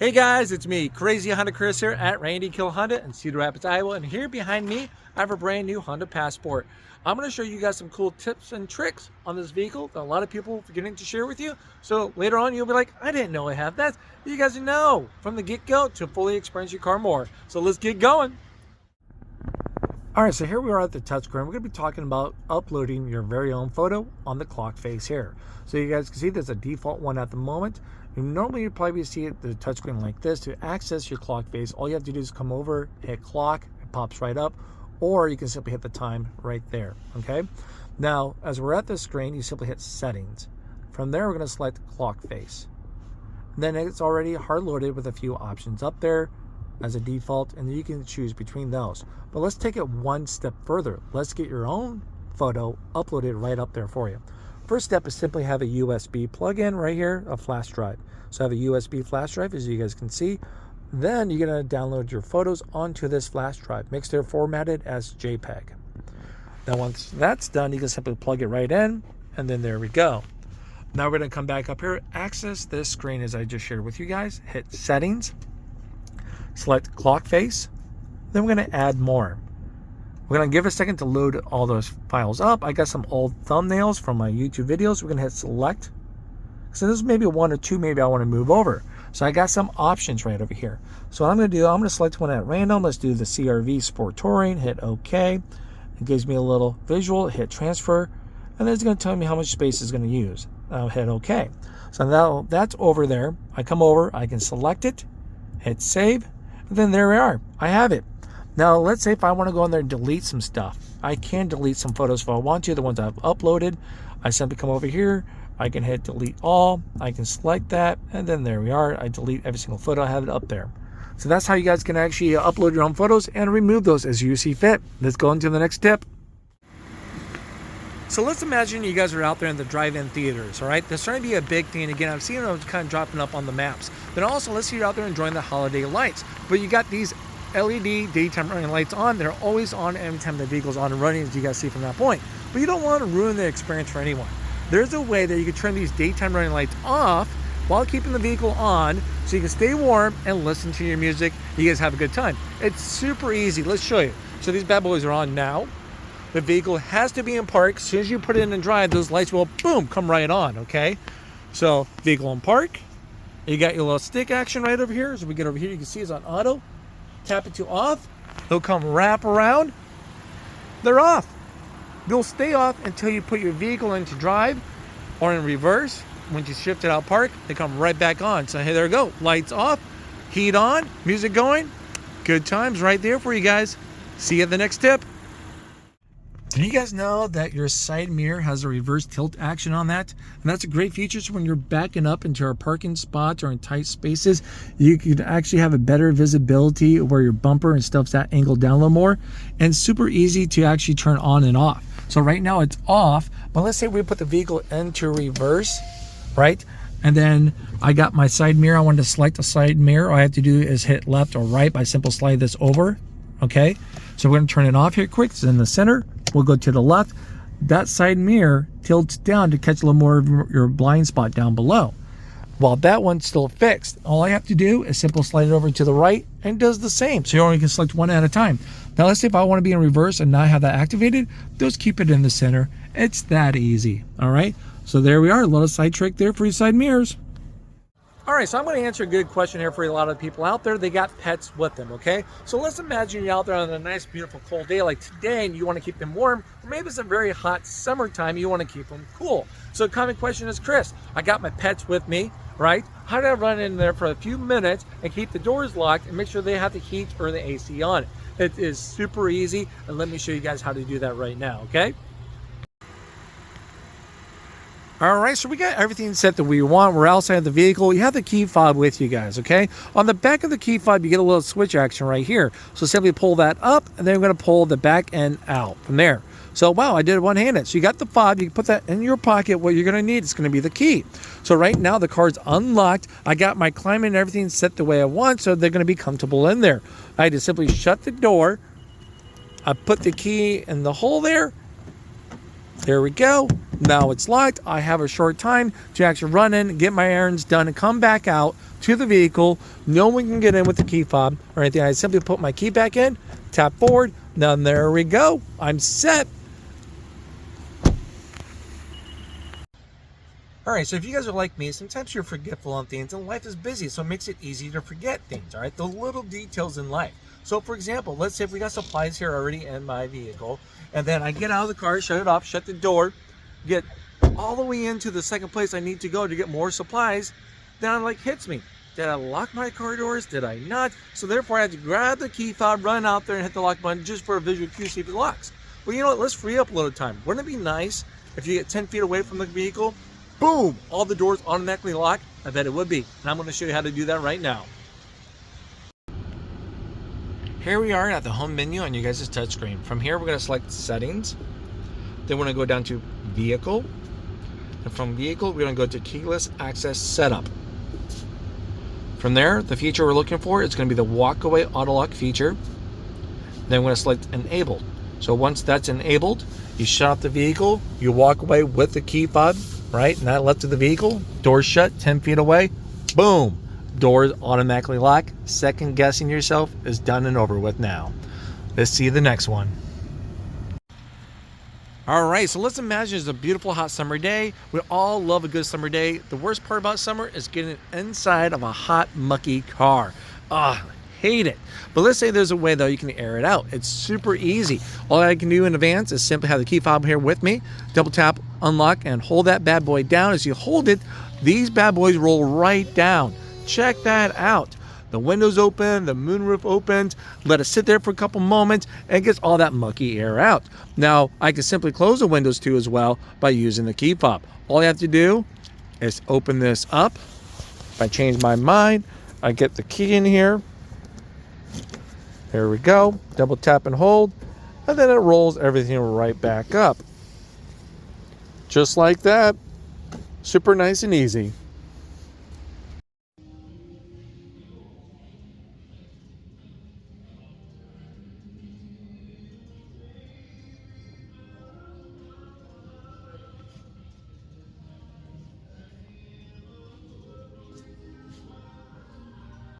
Hey guys, it's me, Crazy Honda Chris here at Randy Kuehl Honda in Cedar Rapids, Iowa. And here behind me, I have a brand new Honda Passport. I'm going to show you guys some cool tips and tricks on this vehicle that a lot of people are forgetting to share with you. So later on, you'll be like, I didn't know I have that. You guys know from the get-go to fully experience your car more. So let's get going. All right, so here we are at the touchscreen. We're going to be talking about uploading your very own photo on the clock face here. So you guys can see there's a default one at the moment. Normally you'd probably see the touchscreen like this. To access your clock face, all you have to do is come over, hit clock, it pops right up, or you can simply hit the time right there, okay? Now, as we're at the screen, you simply hit settings. From there, we're going to select clock face. Then it's already hard loaded with a few options up there as a default, and you can choose between those. But let's take it one step further. Let's get your own photo uploaded right up there for you. First step is simply have a USB plug-in right here, a flash drive. So I have a USB flash drive, as you guys can see. Then you're going to download your photos onto this flash drive. Make sure they're formatted as JPEG. Now once that's done, you can simply plug it right in, and then there we go. Now we're going to come back up here, access this screen as I just shared with you guys, hit settings, select clock face, then we're going to add more. We're going to give it a second to load all those files up. I got some old thumbnails from my YouTube videos. We're going to hit select. So this is maybe one or two maybe I want to move over. So I got some options right over here. So what I'm going to do, I'm going to select one at random. Let's do the CRV Sport Touring, hit OK. It gives me a little visual, hit transfer, and then it's going to tell me how much space it's going to use. I'll hit OK. So now that's over there. I come over, I can select it, hit save, and then there we are. I have it. Now, let's say if I want to go in there and delete some stuff. I can delete some photos if I want to, the ones I've uploaded. I simply come over here. I can hit delete all. I can select that, and then there we are. I delete every single photo. I have it up there. So that's how you guys can actually upload your own photos and remove those as you see fit. Let's go into the next tip. So let's imagine you guys are out there in the drive-in theaters, all right? There's starting to be a big thing. Again, I've seen them kind of dropping up on the maps. But also, let's say you're out there enjoying the holiday lights. But you got these LED daytime running lights on. They're always on every time the vehicle's on and running, as you guys see from that point. But you don't want to ruin the experience for anyone. There's a way that you can turn these daytime running lights off while keeping the vehicle on so you can stay warm and listen to your music. You guys have a good time. It's super easy. Let's show you. So these bad boys are on now. The vehicle has to be in park. As soon as you put it in drive, those lights will, boom, come right on, okay? So vehicle in park. You got your little stick action right over here. So we get over here, you can see it's on auto. Tap it to off. They'll come wrap around. They're off. They'll stay off until you put your vehicle into drive or in reverse. Once you shift it out park, they come right back on. So hey, there we go. Lights off, heat on, music going. Good times right there for you guys. See you at the next tip. Did you guys know that your side mirror has a reverse tilt action on that? And that's a great feature. So when you're backing up into our parking spots or in tight spaces, you could actually have a better visibility where your bumper and stuff's at angled down a little more. And super easy to actually turn on and off. So right now it's off, but let's say we put the vehicle into reverse, right? And then I got my side mirror. I wanted to select the side mirror. All I have to do is hit left or right by simple slide this over, okay? So we're gonna turn it off here quick. It's in the center. We'll go to the left. That side mirror tilts down to catch a little more of your blind spot down below. While that one's still fixed, all I have to do is simple slide it over to the right and it does the same. So you only can select one at a time. Now let's say if I want to be in reverse and not have that activated, just keep it in the center. It's that easy, all right? So there we are, a little side trick there for your side mirrors. All right, so I'm going to answer a good question here for a lot of people out there. They got pets with them, okay? So let's imagine you're out there on a nice, beautiful, cold day like today and you want to keep them warm. Or maybe it's a very hot summertime, you want to keep them cool. So the common question is, Chris, I got my pets with me, right? How do I run in there for a few minutes and keep the doors locked and make sure they have the heat or the AC on? It is super easy, and let me show you guys how to do that right now, okay? All right, so we got everything set that we want. We're outside of the vehicle. You have the key fob with you guys, okay? On the back of the key fob, you get a little switch action right here. So simply pull that up, and then we're going to pull the back end out from there. So, wow, I did it one-handed. So you got the fob. You can put that in your pocket. What you're going to need is going to be the key. So right now, the car's unlocked. I got my climate and everything set the way I want, so they're going to be comfortable in there. I had to simply shut the door. I put the key in the hole there. There we go. Now it's locked. I have a short time to actually run in, get my errands done, and come back out to the vehicle. No one can get in with the key fob or anything. I simply put my key back in, tap forward, now there we go. I'm set. All right, so if you guys are like me, sometimes you're forgetful on things and life is busy, so it makes it easy to forget things, all right? The little details in life. So for example, let's say if we got supplies here already in my vehicle, and then I get out of the car, shut it off, shut the door, get all the way into the second place I need to go to get more supplies, then it like hits me. Did I lock my car doors? Did I not? So therefore I had to grab the key fob, run out there and hit the lock button just for a visual cue, see if it locks. Well, you know what? Let's free up a little time. Wouldn't it be nice if you get 10 feet away from the vehicle, boom, all the doors automatically lock? I bet it would be. And I'm going to show you how to do that right now. Here we are at the home menu on you guys' touchscreen. From here, we're going to select settings. Then we're going to go down to vehicle. And from vehicle, we're going to go to keyless access setup. From there, the feature we're looking for is going to be the walk-away auto-lock feature. Then we're going to select enabled. So once that's enabled, you shut off the vehicle, you walk away with the key fob, right? And that left of the vehicle, doors shut, 10 feet away, boom, doors automatically lock. Second guessing yourself is done and over with now. Let's see the next one. All right, so let's imagine it's a beautiful hot summer day. We all love a good summer day. The worst part about summer is getting inside of a hot, mucky car. Hate it. But let's say there's a way though you can air it out. It's super easy. All I can do in advance is simply have the key fob here with me, double tap, unlock, and hold that bad boy down. As you hold it, these bad boys roll right down. Check that out. The windows open, the moonroof opens, let it sit there for a couple moments and gets all that mucky air out. Now, I can simply close the windows too as well by using the key fob. All I have to do is open this up. If I change my mind, I get the key in here. There we go. Double tap and hold, and then it rolls everything right back up. Just like that. Super nice and easy.